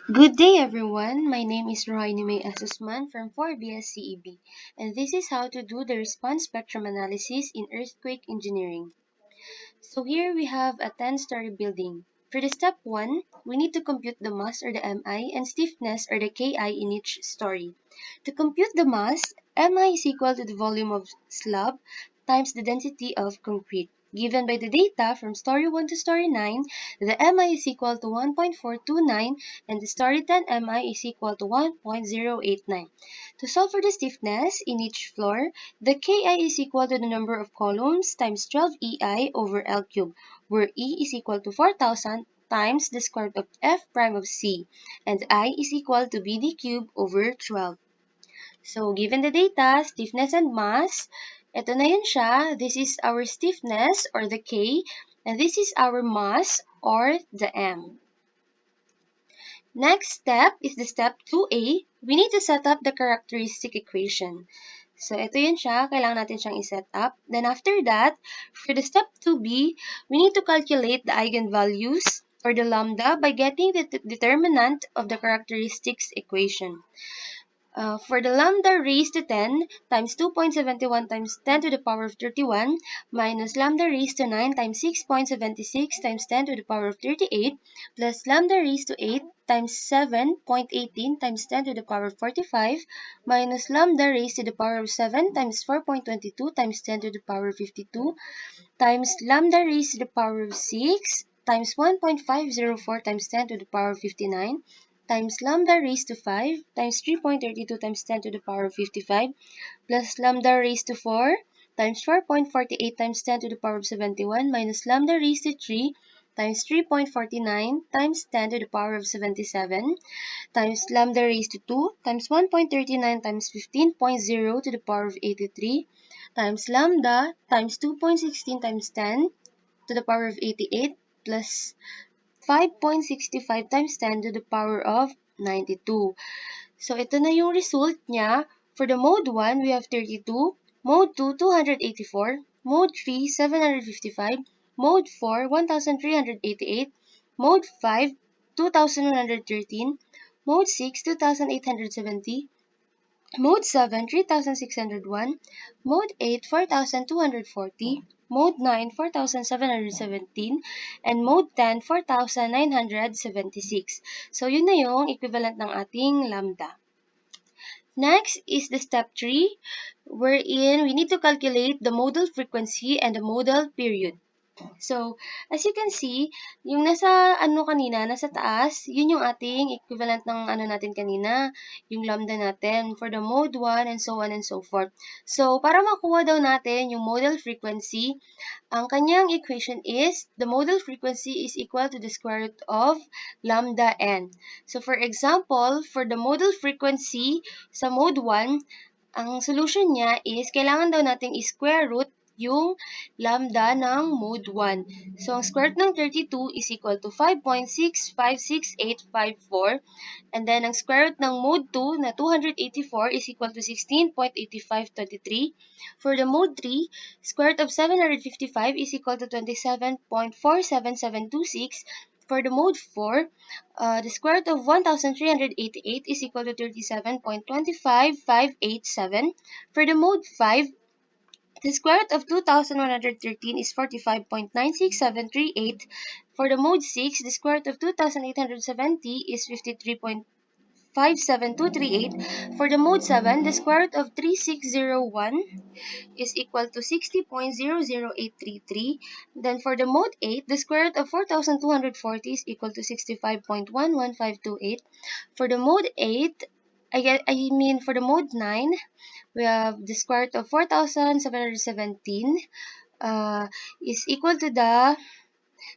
Good day, everyone. My name is Rhojainie Usman from 4BS CEB, and this is how to do the response spectrum analysis in earthquake engineering. So here we have a 10-story building. For the step 1, we need to compute the mass or the MI and stiffness or the KI in each story. To compute the mass, MI is equal to the volume of slab times the density of concrete. Given by the data from story 1 to story 9, the MI is equal to 1.429 and the story 10 MI is equal to 1.089. To solve for the stiffness in each floor, the Ki is equal to the number of columns times 12 EI over L cube, where E is equal to 4,000 times the square root of F prime of C, and I is equal to BD cube over 12. So, given the data, stiffness and mass, ito na yun siya. This is our stiffness or the K, and this is our mass or the M. Next step is the step 2A. We need to set up the characteristic equation. So, ito yun siya. Kailangan natin siyang i-set up. Then, after that, for the step 2B, we need to calculate the eigenvalues or the lambda by getting the determinant of the characteristics equation. For the lambda raised to 10 times 2.71 times 10 to the power of 31 minus lambda raised to 9 times 6.76 times 10 to the power of 38 plus lambda raised to 8 times 7.18 times 10 to the power of 45 minus lambda raised to the power of 7 times 4.22 times 10 to the power of 52 times lambda raised to the power of 6 times 1.504 times 10 to the power of 59 times lambda raised to 5 times 3.32 times 10 to the power of 55 plus lambda raised to 4 times 4.48 times 10 to the power of 71 minus lambda raised to 3 times 3.49 times 10 to the power of 77 times lambda raised to 2 times 1.39 times 15.0 to the power of 83 times lambda times 2.16 times 10 to the power of 88 plus 5.65 times 10 to the power of 92. So, ito na yung result niya. For the mode 1, we have 32, mode 2, 284, mode 3, 755, mode 4, 1,388, mode 5, 2,113, mode 6, 2,870, Mode 7, 3,601, Mode 8, 4,240, Mode 9, 4,717, and Mode 10, 4,976. So, yun na yung equivalent ng ating lambda. Next is the step 3, wherein we need to calculate the modal frequency and the modal period. So, as you can see, yung nasa kanina, nasa taas, yun yung ating equivalent ng natin kanina, yung lambda natin for the mode 1 and so on and so forth. So, para makuha daw natin yung modal frequency, ang kanyang equation is the modal frequency is equal to the square root of lambda n. So, for example, for the modal frequency sa mode 1, ang solution niya is kailangan daw nating i-square root yung lambda ng mode 1. So, ang square root ng 32 is equal to 5.656854. And then, ang square root ng mode 2 na 284 is equal to 16.8523. For the mode 3, square root of 755 is equal to 27.47726. For the mode 4, the square root of 1,388 is equal to 37.25587. For the mode 5, the square root of 2,113 is 45.96738. For the mode 6, the square root of 2,870 is 53.57238. For the mode 7, the square root of 3601 is equal to 60.00833. Then for the mode 8, the square root of 4,240 is equal to 65.11528. For the mode 8, for the mode 9, we have the square root of 4,717 is equal to the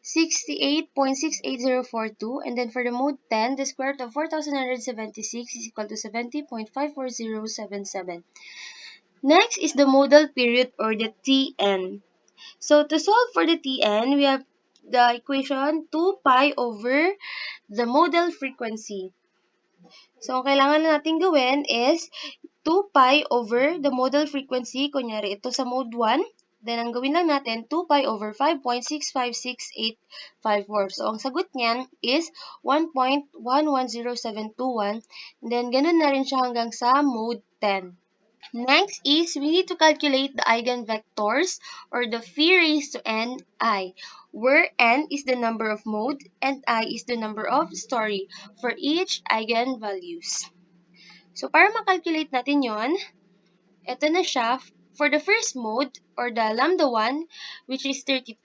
68.68042, and then for the mode 10, the square root of 4,976 is equal to 70.54077. Next is the modal period or the Tn. So to solve for the Tn, we have the equation 2 pi over the modal frequency. So ang kailangan natin gawin is 2 pi over the modal frequency. Kunyari, ito sa mode 1. Then, ang gawin lang natin, 2 pi over 5.65684. So, ang sagot niyan is 1.110721. Then, ganun na rin siya hanggang sa mode 10. Next is, we need to calculate the eigenvectors or the phi raised to n I, where n is the number of mode and I is the number of story for each eigenvalues. So, para makalculate natin yon, ito na siya. For the first mode, or the lambda 1, which is 32,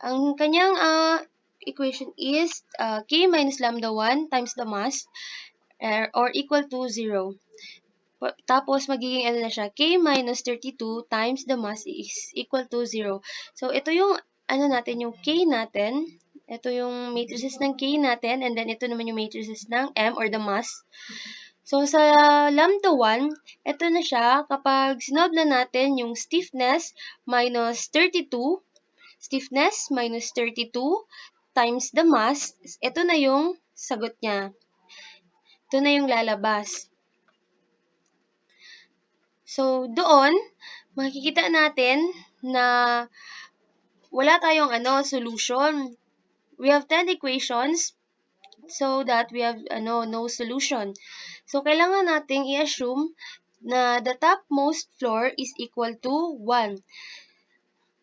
ang kanyang equation is k minus lambda 1 times the mass, or equal to 0. Tapos, magiging ano na siya, k minus 32 times the mass is equal to 0. So, ito yung, ano natin, yung k natin. Ito yung matrices ng k natin, and then ito naman yung matrices ng m, or the mass. So, sa lambda 1, ito na siya, kapag sinolve na natin yung stiffness minus 32 times the mass, ito na yung sagot niya. Ito na yung lalabas. So, doon, makikita natin na wala tayong solution. We have 10 equations, so that we have no solution. So, kailangan nating i-assume na the topmost floor is equal to 1.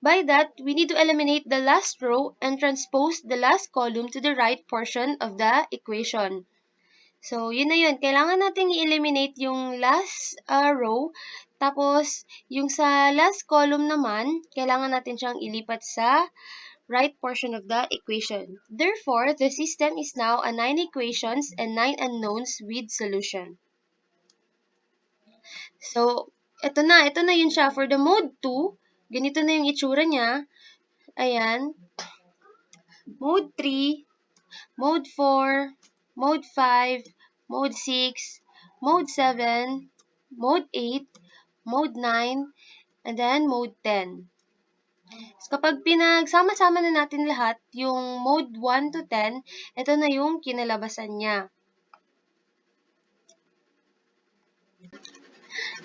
By that, we need to eliminate the last row and transpose the last column to the right portion of the equation. So, yun na yun. Kailangan nating i-eliminate yung last row. Tapos, yung sa last column naman, kailangan natin siyang ilipat sa right portion of the equation. Therefore, the system is now a 9 equations and 9 unknowns with solution. So, ito na yun siya. For the mode 2, ganito na yung itsura niya. Ayan. Mode 3, Mode 4, Mode 5, Mode 6, Mode 7, Mode 8, Mode 9, and then Mode 10. So, kapag pinagsama-sama na natin lahat, yung Mode 1 to 10, ito na yung kinalabasan niya.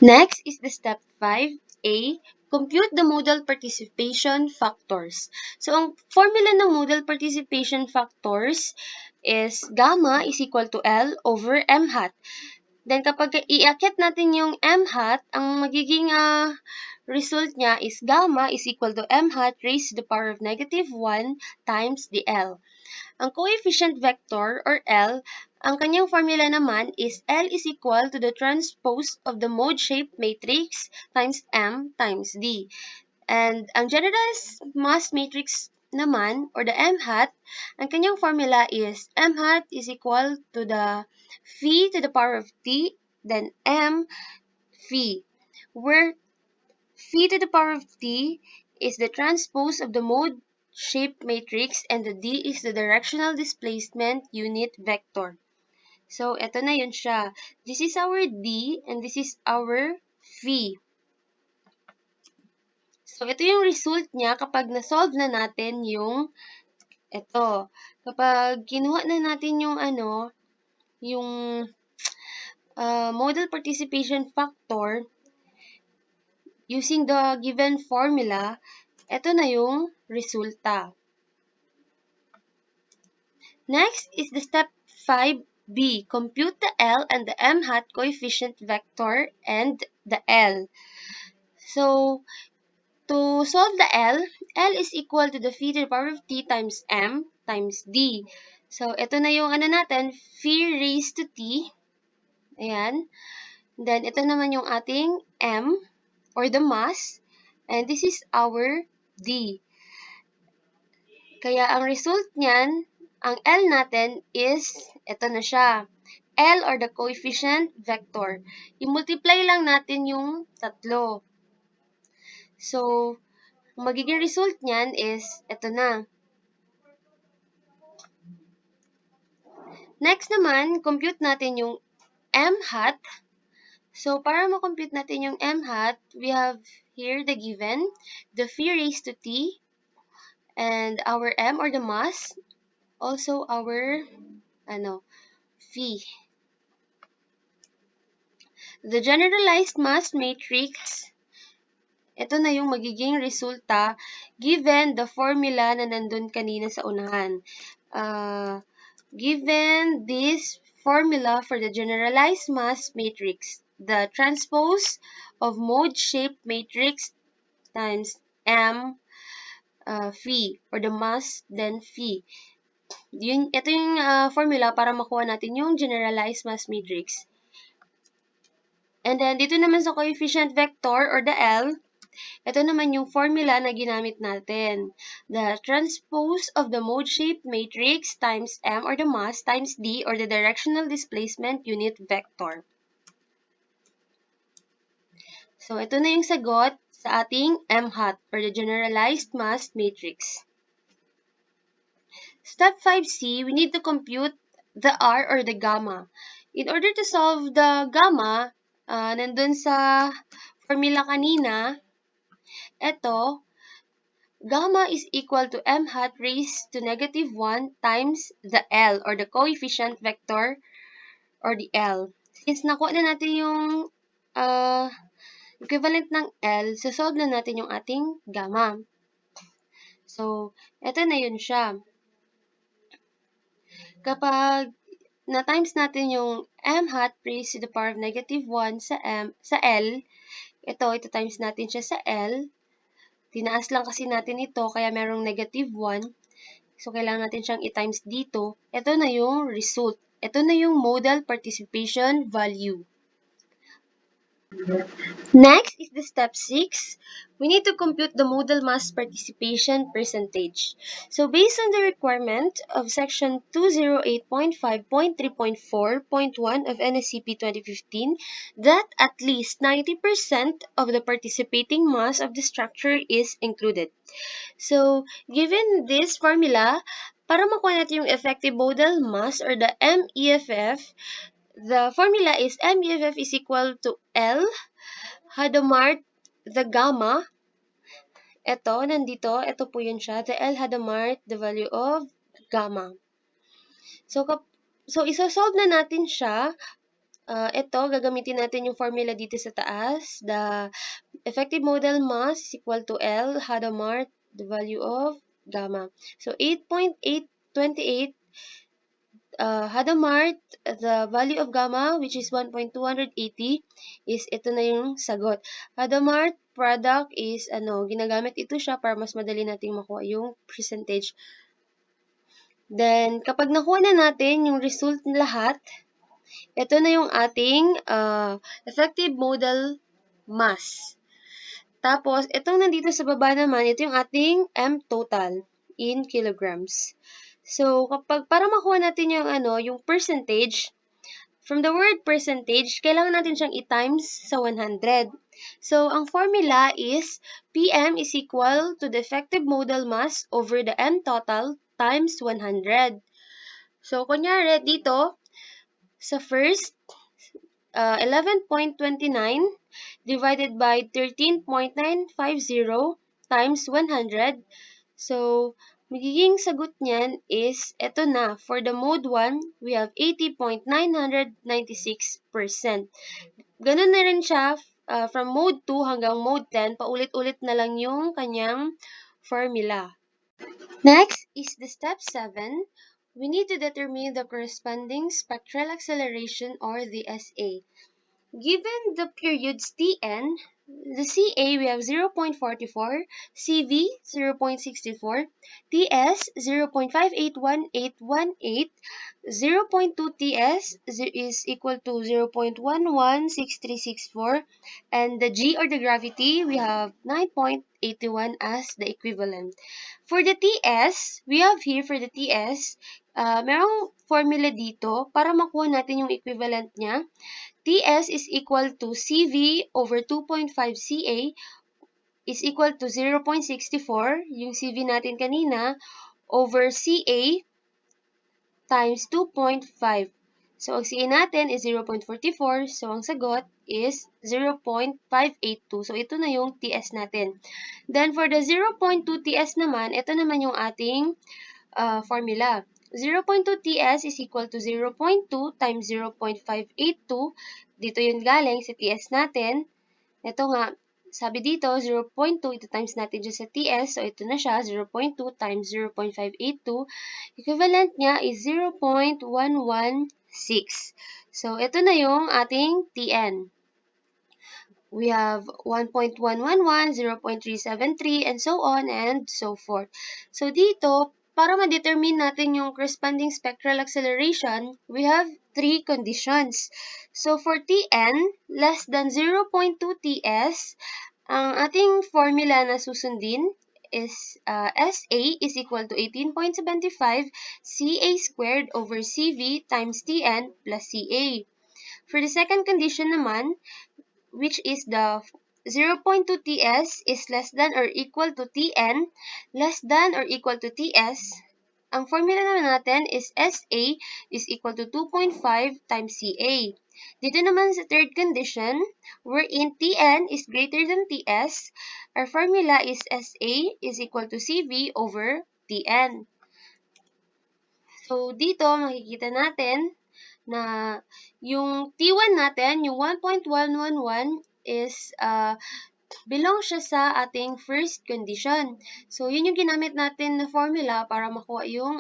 Next is the step 5A, compute the modal participation factors. So, ang formula ng modal participation factors is gamma is equal to L over M hat. Then, kapag iakyat natin yung M hat, ang magiging result niya is gamma is equal to M hat raised to the power of negative 1 times the L. Ang coefficient vector, or L, ang kanyang formula naman is L is equal to the transpose of the mode-shaped matrix times M times D. And ang generalized mass matrix naman, or the M hat, ang kanyang formula is M hat is equal to the phi to the power of T, then M phi, where phi to the power of T is the transpose of the mode-shaped matrix and the D is the directional displacement unit vector. So, eto na yun siya. This is our D and this is our phi. So, ito yung result niya kapag na-solve na natin yung ito. Kapag kinuha na natin yung yung modal participation factor using the given formula, ito na yung resulta. Next is the step 5B. Compute the L and the M hat coefficient vector and the L. So, to solve the L is equal to the phi to the power of T times M times D. So, ito na yung natin, phi raised to T. Ayan. Then, ito naman yung ating M, or the mass. And this is our D. Kaya, ang result niyan, ang L natin is, ito na siya. L, or the coefficient vector. I-multiply lang natin yung tatlo. So, ang magiging result niyan is, ito na. Next naman, compute natin yung M hat. So, para ma-compute natin yung M hat, we have here the given, the phi raised to T, and our M, or the mass, also our, phi. The generalized mass matrix ito na yung magiging resulta given the formula na nandun kanina sa unahan. Given this formula for the generalized mass matrix, the transpose of mode-shaped matrix times M phi, or the mass then phi. Ito yung formula para makuha natin yung generalized mass matrix. And then, dito naman sa coefficient vector or the L, ito naman yung formula na ginamit natin. The transpose of the mode-shaped matrix times M or the mass times D or the directional displacement unit vector. So, ito na yung sagot sa ating M hat or the generalized mass matrix. Step 5C, we need to compute the R or the gamma. In order to solve the gamma, nandun sa formula kanina, ito, gamma is equal to m hat raised to negative 1 times the L or the coefficient vector or the L. Since nakuha na natin yung equivalent ng L, solve na natin yung ating gamma. So, ito na yun siya. Kapag na-times natin yung m hat raised to the power of negative 1 sa L, ito times natin siya sa L. Tinaas lang kasi natin ito, kaya merong negative 1. So, kailangan natin siyang i-times dito. Ito na yung result. Ito na yung modal participation value. Next is the step 6. We need to compute the modal mass participation percentage. So, based on the requirement of section 208.5.3.4.1 of NSCP 2015, that at least 90% of the participating mass of the structure is included. So, given this formula, para makuha natin yung effective modal mass or the MEFF, the formula is MEFF is equal to L Hadamard the gamma. Ito, nandito, ito po yun siya. The L Hadamard, the value of gamma. So, isosolve na natin siya. Ito, gagamitin natin yung formula dito sa taas. The effective modal mass is equal to L Hadamard, the value of gamma. So, 8.828 Hadamard, the value of gamma, which is 1.280, is ito na yung sagot. Hadamard product is, ginagamit ito siya para mas madali nating makuha yung percentage. Then, kapag nakuha na natin yung result na lahat, ito na yung ating effective modal mass. Tapos, itong nandito sa baba naman, ito yung ating M total in kilograms. So, para makuha natin yung yung percentage, from the word percentage, kailangan natin siyang i-times sa 100. So, ang formula is PM is equal to the effective modal mass over the M total times 100. So, kunyari dito, sa first, 11.29 divided by 13.950 times 100. So, magiging sagot niyan is, eto na, for the mode 1, we have 80.996%. Ganun na rin siya, from mode 2 hanggang mode 10, paulit-ulit na lang yung kanyang formula. Next is the step 7. We need to determine the corresponding spectral acceleration or the SA. Given the periods Tn, the Ca we have 0.44, Cv 0.64, Ts 0.581818, 0.2 Ts is equal to 0.116364, and the G or the gravity we have 9.81 as the equivalent. For the Ts, we have here for the Ts, merong formula dito para makuha natin yung equivalent niya. Ts is equal to Cv over 2.5 Ca is equal to 0.64, yung Cv natin kanina, over Ca times 2.5. So, ang Ca natin is 0.44, so ang sagot is 0.582. So, ito na yung Ts natin. Then, for the 0.2 Ts naman, ito naman yung ating formula. 0.2 Ts is equal to 0.2 times 0.582. Dito yun galing sa Ts natin. Ito nga, sabi dito, 0.2, ito times natin dyan sa TS. So, ito na siya, 0.2 times 0.582. Equivalent niya is 0.116. So, ito na yung ating TN. We have 1.111, 0.373, and so on and so forth. So, dito, para ma-determine natin yung corresponding spectral acceleration, we have three conditions. So, for Tn less than 0.2 Ts, ang ating formula na susundin is SA is equal to 18.75 Ca squared over Cv times Tn plus Ca. For the second condition naman, which is the 0.2 Ts is less than or equal to Tn less than or equal to Ts, ang formula naman natin is Sa is equal to 2.5 times Ca. Dito naman sa third condition, wherein Tn is greater than Ts, our formula is Sa is equal to Cv over Tn. So, dito makikita natin na yung T1 natin, yung 1.111 is belong siya sa ating first condition. So, yun yung ginamit natin na formula para makuha yung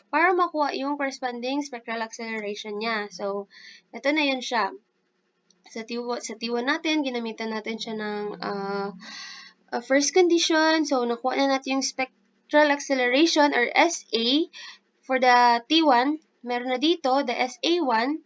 para makuha yung corresponding spectral acceleration niya. So, ito na yun siya. Sa T1 natin, ginamitan natin siya ng first condition. So, nakuha na natin yung spectral acceleration or SA for the T1. Meron na dito, the SA1.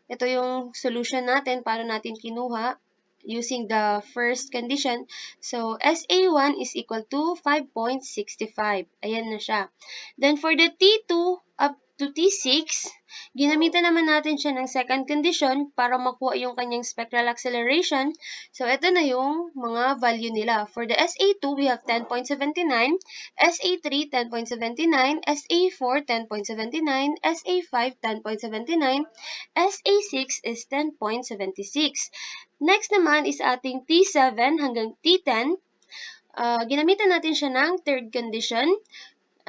Ito yung solution natin para natin kinuha using the first condition. So, SA1 is equal to 5.65. Ayan na siya. Then, for the T2 up to T6, ginamitan naman natin siya ng second condition para makuha yung kanyang spectral acceleration. So, ito na yung mga value nila. For the SA2, we have 10.79, SA3, 10.79, SA4, 10.79, SA5, 10.79, SA6 is 10.76. Next naman is ating T7 hanggang T10. Ginamitan natin siya ng third condition.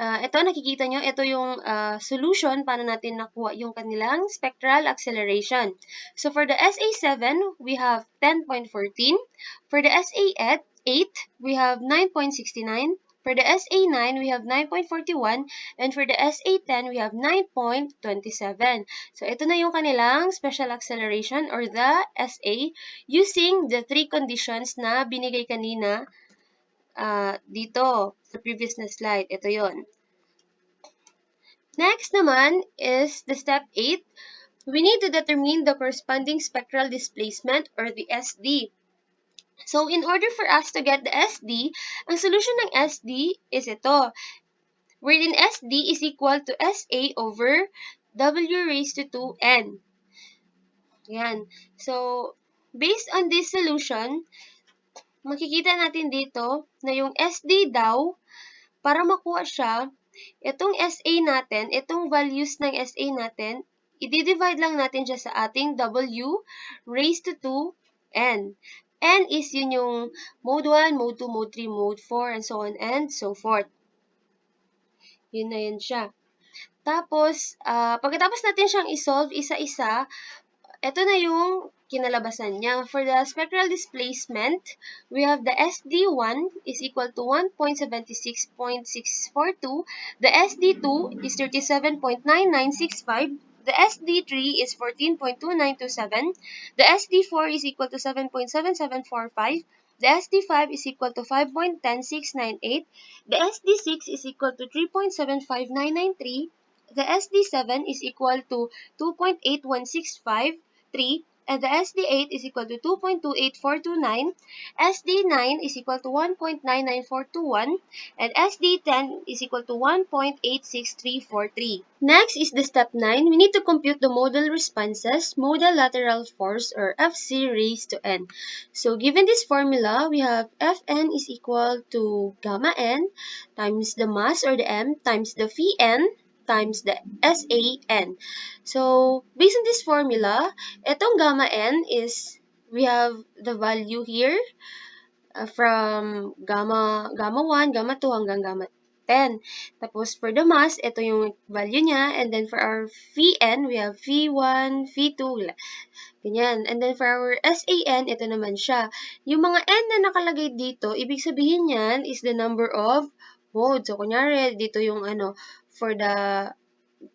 Ito, nakikita nyo, ito yung solution para natin nakuha yung kanilang spectral acceleration. So, for the SA7, we have 10.14. For the SA8, we have 9.69. For the SA9, we have 9.41. And for the SA10, we have 9.27. So, ito na yung kanilang special acceleration or the SA using the three conditions na binigay kanina dito sa previous na slide. Ito yon. Next naman is the step 8. We need to determine the corresponding spectral displacement or the SD. So, in order for us to get the SD, ang solution ng SD is ito, wherein SD is equal to SA over W raised to 2N. Yan. So, based on this solution, makikita natin dito na yung SD daw, para makuha siya, itong SA natin, itong values ng SA natin, i-divide lang natin siya sa ating W raised to 2N. N is yun yung mode 1, mode 2, mode 3, mode 4, and so on and so forth. Yun na yun siya. Tapos, pagkatapos natin siyang isolve isa-isa, ito na yung kinalabasan niya. For the spectral displacement, we have the SD1 is equal to 1.76.642. The SD2 is 37.9965. The SD3 is 14.2927. The SD4 is equal to 7.7745. The SD5 is equal to 5.10698. The SD6 is equal to 3.75993. The SD7 is equal to 2.8165. And the SD8 is equal to 2.28429, SD9 is equal to 1.99421, and SD10 is equal to 1.86343. Next is the step 9. We need to compute the modal responses, modal lateral force, or Fc raised to n. So, given this formula, we have Fn is equal to gamma n times the mass or the m times the Vn times the SAN. So, based on this formula, itong gamma n is, we have the value here from gamma 1, gamma 2, hanggang gamma 10. Tapos for the mass, ito yung value niya. And then for our Vn, we have V1, V2, ganyan. And then for our SAN, ito naman siya. Yung mga N na nakalagay dito, ibig sabihin yan is the number of modes. So, kunyari, dito yung for the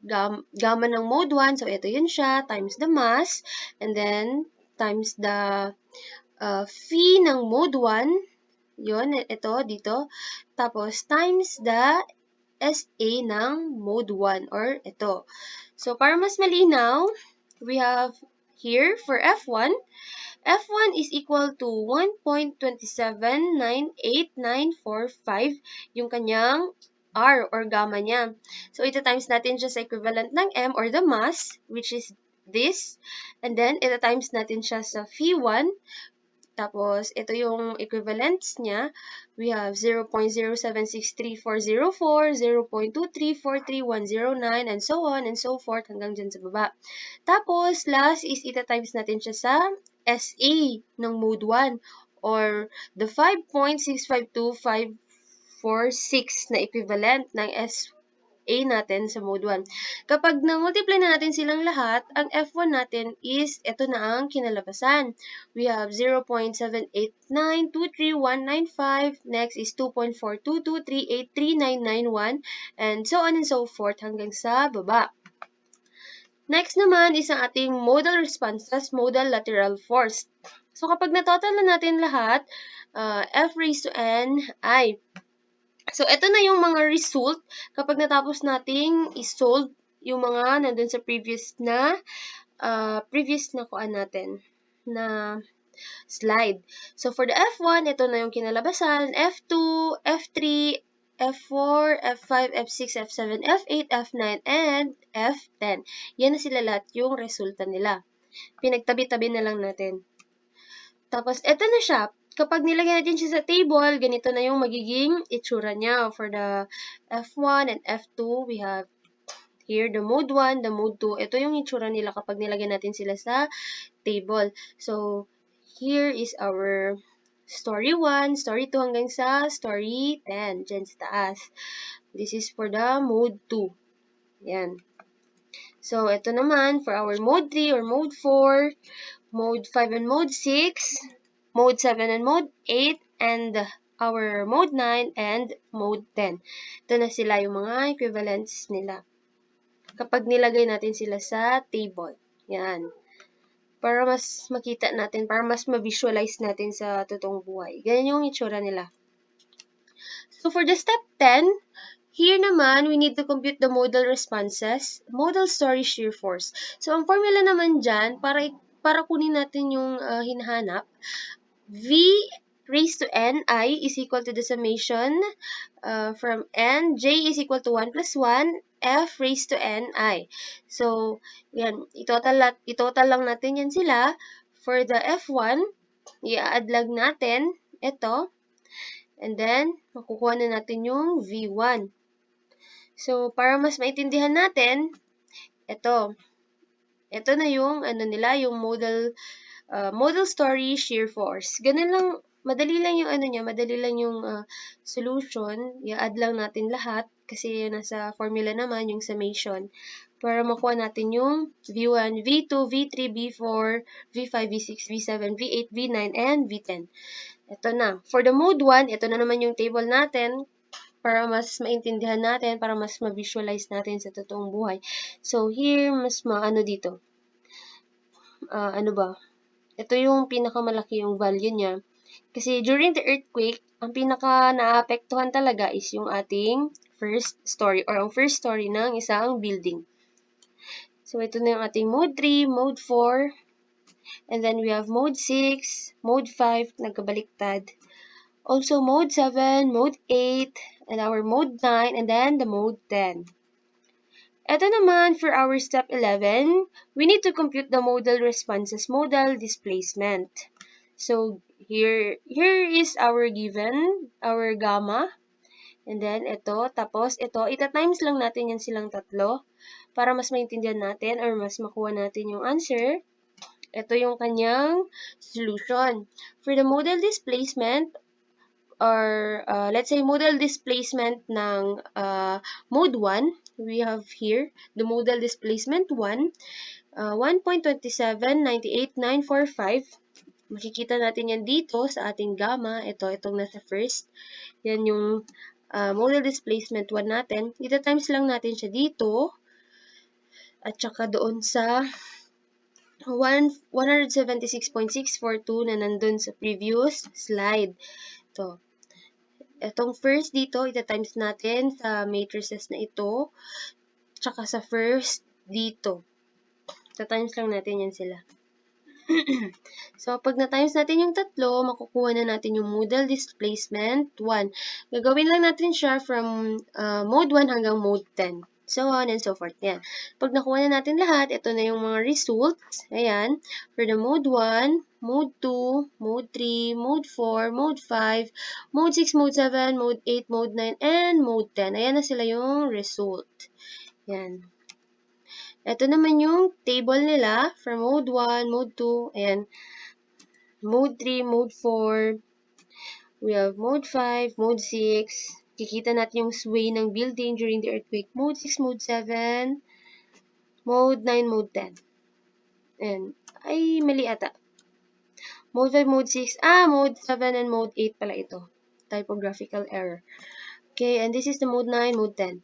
gamma ng mode 1. So, ito yun siya, times the mass. And then, times the phi ng mode 1. Yun, ito, dito. Tapos, times the SA ng mode 1 or ito. So, para mas malinaw, we have here for F1, F1 is equal to 1.2798945 yung kanyang R or gamma niya. So, ito times natin siya sa equivalent ng M or the mass, which is this. And then, ito times natin siya sa phi1. Tapos, ito yung equivalents niya. We have 0.0763404, 0.2343109, and so on and so forth hanggang dyan sa baba. Tapos, last is ita times natin siya sa SA ng mode 1 or the 5.652546 na equivalent ng SA natin sa mode 1. Kapag na-multiply na natin silang lahat, ang F1 natin is, ito na ang kinalabasan. We have 0.789239195. Next is 2.422383991. And so on and so forth hanggang sa baba. Next naman is ang ating modal responses, modal lateral force. So kapag na-total na natin lahat, F raised to N I. So, ito na yung mga result kapag natapos nating isolve yung mga nandun sa previous na kuan natin na slide. So, for the F1, ito na yung kinalabasan. F2, F3, F4, F5, F6, F7, F8, F9, and F10. Yan na sila lahat yung resulta nila. Pinagtabi-tabi na lang natin. Tapos, ito na siya. Kapag nilagay natin siya sa table, ganito na yung magiging itsura niya. For the F1 and F2, we have here the mode 1, the mode 2. Ito yung itsura nila kapag nilagay natin sila sa table. So, here is our story 1, story 2 hanggang sa story 10, dyan sa taas. This is for the mode 2. Yan. So, ito naman for our mode 3 or mode 4, mode 5 and mode 6, mode 7 and mode 8, and our mode 9 and mode 10. Ito na sila yung mga equivalents nila. Kapag nilagay natin sila sa table. Yan. Para mas makita natin, para mas ma-visualize natin sa totoong buhay. Ganyan yung itsura nila. So, for the step 10, here naman, we need to compute the modal responses, modal story shear force. So, ang formula naman dyan, para kunin natin yung hinahanap, V raised to N, I is equal to the summation from N, J is equal to 1 plus 1, F raised to N, I. So, yan, itotal lang natin yan sila. For the F1, i-add lang natin ito, and then, makukuha na natin yung V1. So, para mas maintindihan natin, ito na yung, yung modal story shear force. Ganun lang, madali lang yung solution. I-add lang natin lahat kasi nasa formula naman yung summation para makuha natin yung V1, V2, V3, V4, V5, V6, V7, V8, V9, and V10. Ito na. For the mode 1, ito na naman yung table natin para mas maintindihan natin, para mas ma-visualize natin sa totoong buhay. So, here, mas dito. Ito yung pinakamalaki yung value niya. Kasi during the earthquake, ang pinaka naapektuhan talaga is yung ating first story or ang first story ng isang building. So, ito na yung ating mode 3, mode 4, and then we have mode 6, mode 5, nagkabaliktad. Also, mode 7, mode 8, and our mode 9, and then the mode 10. Ito naman, for our step 11, we need to compute the modal responses, modal displacement. So, here is our given, our gamma. And then, ito. Tapos, ito. Ita-times lang natin yan silang tatlo para mas maintindihan natin or mas makuha natin yung answer. Ito yung kanyang solution. For the modal displacement, our, let's say, modal displacement ng mode 1. We have here the modal displacement 1, 1.2798945. Makikita natin yan dito sa ating gamma. Itong nasa first. Yan yung modal displacement 1 natin. Ita-times lang natin siya dito. At saka doon sa 176.642 na nandun sa previous slide. Itong first dito, ita-times natin sa matrices na ito. Tsaka sa first dito. Ita-times lang natin yan sila. So, pag na-times natin yung tatlo, makukuha na natin yung modal displacement 1. Gagawin lang natin siya from mode 1 hanggang mode 10. So on and so forth. Yan. Pag nakuha na natin lahat, ito na yung mga results. Ayan. For the mode 1, mode 2, mode 3, mode 4, mode 5, mode 6, mode 7, mode 8, mode 9, and mode 10. Ayan na sila yung result. Yan. Ito naman yung table nila for mode 1, mode 2, and mode 3, mode 4. We have mode 5, mode 6. Kikita natin yung sway ng building during the earthquake. Mode 6, mode 7, mode 9, mode 10. And, ay, mali ata. Mode 5, mode 6. Mode 7 and mode 8 pala ito. Typographical error. Okay, and this is the mode 9, mode 10.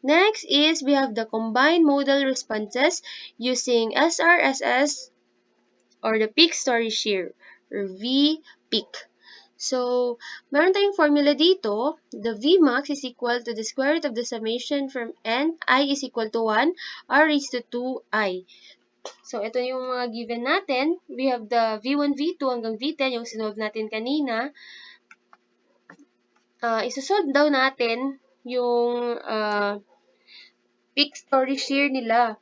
Next is we have the combined modal responses using SRSS or the peak story shear or V peak. So, meron tayong formula dito. The Vmax is equal to the square root of the summation from n, I is equal to 1, R raised to 2i. So, ito yung mga given natin. We have the V1, V2 hanggang V10, yung sinolve natin kanina. Isosolve daw natin yung peak story shear nila.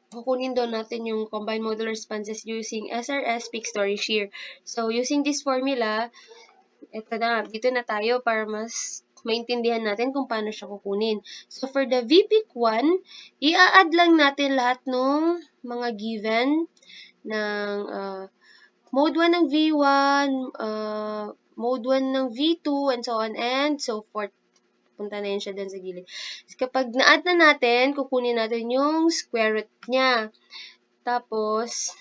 Kukunin daw natin yung combined modal responses using SRS peak story shear. So, using this formula, ito na, dito na tayo para mas maintindihan natin kung paano siya kukunin. So, for the VPIC1, i-add lang natin lahat ng mga given ng mode 1 ng V1, mode 1 ng V2, and so on and so forth. Punta na yun siya dun sa gilid. Kapag na-add na natin, kukunin natin yung square root niya. Tapos,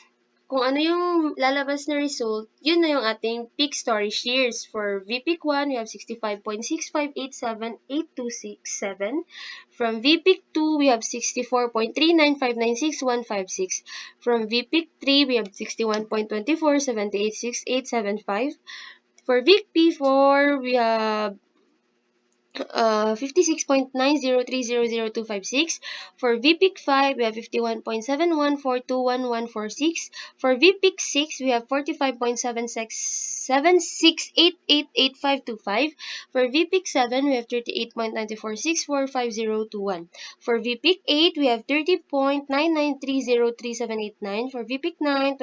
kung ano yung lalabas na result, yun na yung ating peak story shears. For VPIC1, we have 65.6587826.7. From VPIC2, we have 64.39596.156. From VPIC3, we have 61.24786875. For VPIC4, we have 56.90300256. For VPIC5, we have 51.71421146. For VPIC6, we have 45.76888525. For VPIC7, we have 38.94645021. For VPIC8, we have 30.99303789. For VPIC9,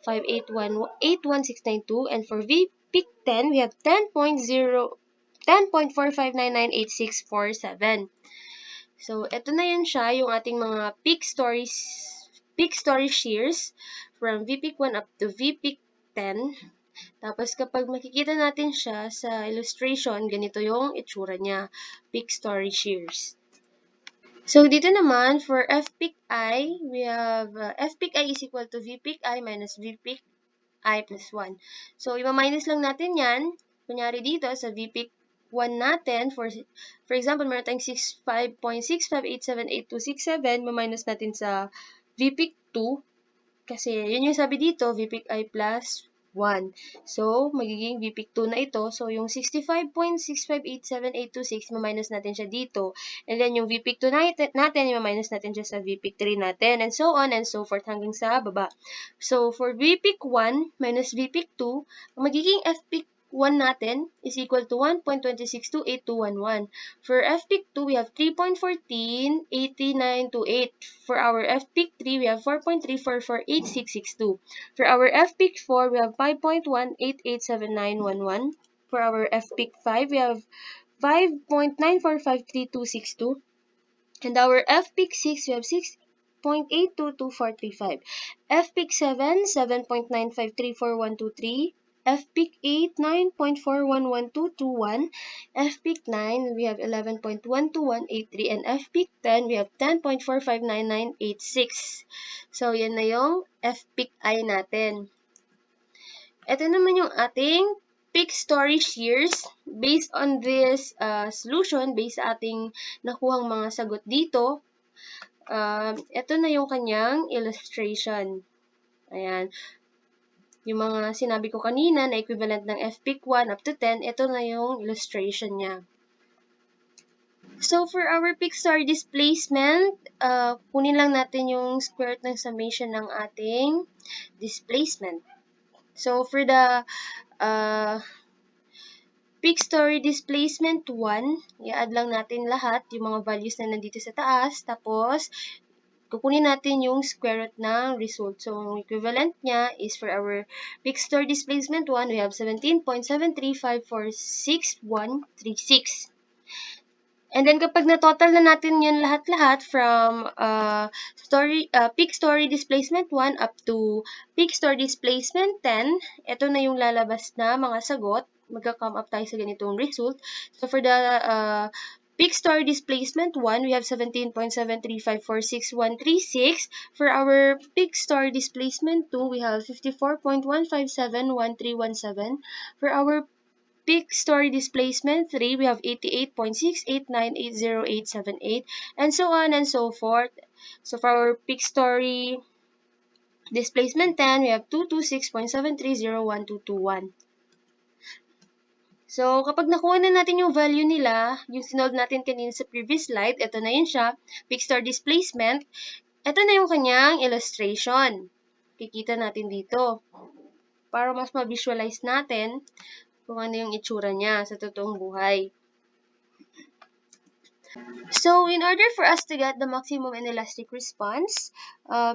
21.58181692. And for VPIC10, we have 10.45998647. So, ito na yun siya, yung ating mga peak story shears from VPIC1 up to VPIC10. Tapos, kapag makikita natin siya sa illustration, ganito yung itsura niya, peak story shears. So, dito naman, for FPIC-I, we have FPIC-I is equal to VPIC-I minus VPIC-I plus 1. So, iba-minus lang natin yan. Kunyari dito, sa VPIC1 natin, for example, meron tayong 65.65878267, ma-minus natin sa VPIC2, kasi yun yung sabi dito, VPIC-I plus 1. So, magiging VPIC2 na ito. So, yung 65.65878226, ma-minus natin siya dito. And then, yung VPIC2 natin, ma-minus natin siya sa VPIC3 natin. And so on and so forth hanggang sa baba. So, for VPIC1 minus VPIC2, magiging FPIC1 natin is equal to 1.262821. For FPIC2, we have 3.148928. For our FPIC3, we have 4.34486662. For our FPIC4, we have 5.1887911. For our FPIC5, we have 5.94532262. And our FPIC6, we have 8.822435. F-peak 7, 7.9534123. F-peak 8, 9.411221. F-peak 9, we have 11.12183. And F-peak 10, we have 10.459986. So, yan na yung F-peak I natin. Ito naman yung ating peak story shears. Based on this solution, based sa ating nakuhang mga sagot dito, ito na yung kanyang illustration. Ayan. Yung mga sinabi ko kanina na equivalent ng F-peak 1 up to 10, ito na yung illustration niya. So, for our peak story displacement, kunin lang natin yung square root ng summation ng ating displacement. So, for the peak story displacement 1, i-add lang natin lahat, yung mga values na nandito sa taas, tapos, kukunin natin yung square root ng result. So, ang equivalent niya is for our peak story displacement 1, we have 17.73546.136. And then, kapag na-total na natin yun lahat-lahat from peak story displacement 1 up to peak story displacement 10, ito na yung lalabas na mga sagot. Magka-come up tayo sa ganitong result. So, for the peak story displacement 1, we have 17.73546.136. For our peak story displacement 2, we have 54.1571317. For our peak story displacement 3, we have 88.689808878, and so on and so forth. So for our peak story displacement 10, we have 226.7301221. So, kapag nakuha na natin yung value nila, yung sinold natin kanina sa previous slide, ito na yun siya, peak story displacement, ito na yung kanyang illustration. Kikita natin dito. Para mas ma-visualize natin kung ano yung itsura niya sa totoong buhay. So, in order for us to get the maximum inelastic response,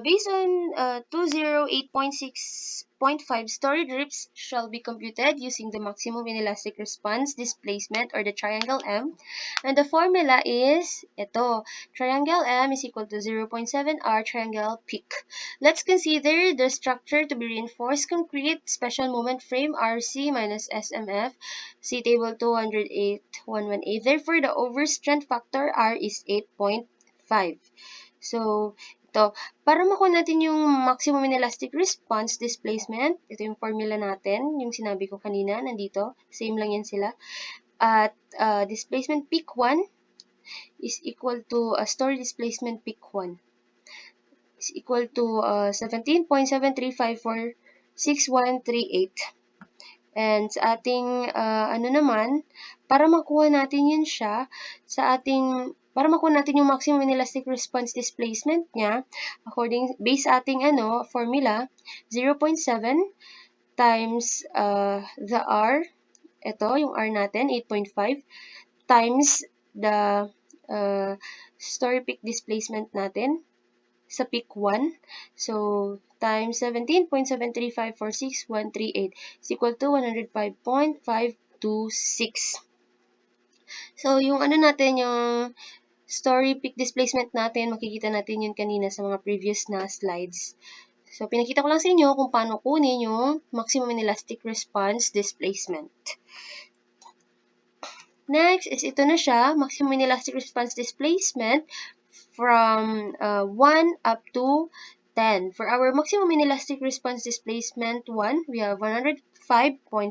based on 208.6.5 story drifts shall be computed using the maximum inelastic response displacement or the triangle M. And the formula is ito. Triangle M is equal to 0.7 R triangle peak. Let's consider the structure to be reinforced concrete special moment frame RC minus SMF. See table 208.118. Therefore, the overstrength factor R is 8.5. So, ito. Para makuha natin yung maximum inelastic response displacement, ito yung formula natin, yung sinabi ko kanina, nandito. Same lang yan sila. At displacement peak 1 is equal to story displacement peak 1 is equal to 17.73546.138. And sa ating, para makuha natin yun siya, para makuha natin yung maximum inelastic response displacement niya, based sa ating, formula, 0.7 times the R, ito, yung R natin, 8.5, times the story peak displacement natin, sa peak 1. So, times 17.73546.138 is equal to 105.526. So, yung natin, yung story peak displacement natin, makikita natin yun kanina sa mga previous na slides. So, pinakita ko lang sa inyo kung paano kunin yung maximum inelastic response displacement. Next is ito na siya, maximum inelastic response displacement from 1 up to 10. For our maximum inelastic response displacement 1, we have 105.526.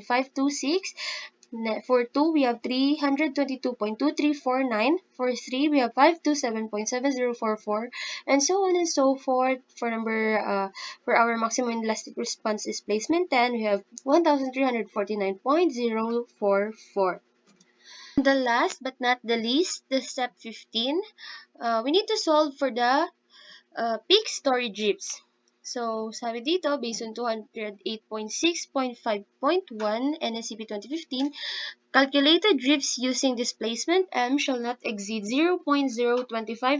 For 2, we have 322.2349. For 3, we have 527.7044. And so on and so forth. For our maximum inelastic response displacement 10, we have 1,349.044. The last but not the least, the step 15, we need to solve for the peak story drifts. So, sabi dito, based on 208.6.5.1 NSCP 2015, calculated drifts using displacement M shall not exceed 0.025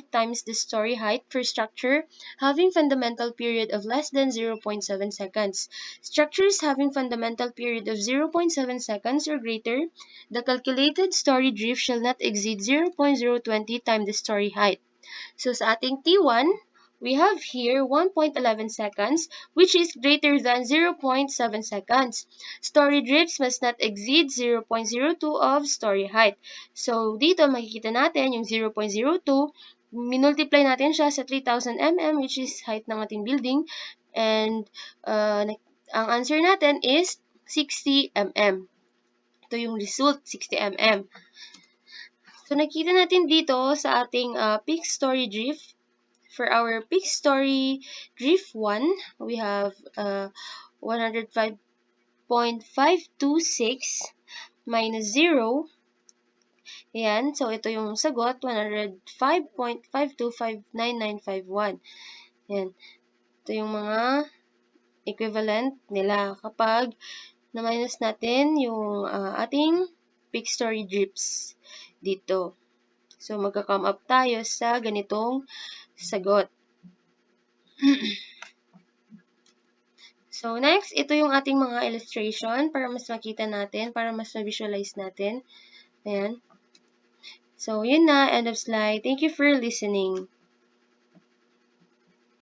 times the story height for structure having fundamental period of less than 0.7 seconds. Structures having fundamental period of 0.7 seconds or greater, the calculated story drift shall not exceed 0.020 times the story height. So, sa ating T1, we have here 1.11 seconds, which is greater than 0.7 seconds. Story drifts must not exceed 0.02 of story height. So, dito makikita natin yung 0.02, minultiply natin siya sa 3,000 mm, which is height ng ating building. And ang answer natin is 60 mm. Ito yung result, 60 mm. So, nakita natin dito sa ating peak story drift. For our peak story drift 1, we have 105.526 minus 0. Ayan. So, ito yung sagot, 105.5259951. Ayan. Ito yung mga equivalent nila kapag na-minus natin yung ating peak story drifts dito. So, magka-come up tayo sa ganitong sagot. So, next, ito yung ating mga illustration para mas makita natin, para mas ma-visualize natin. Ayan. So, yun na. End of slide. Thank you for listening.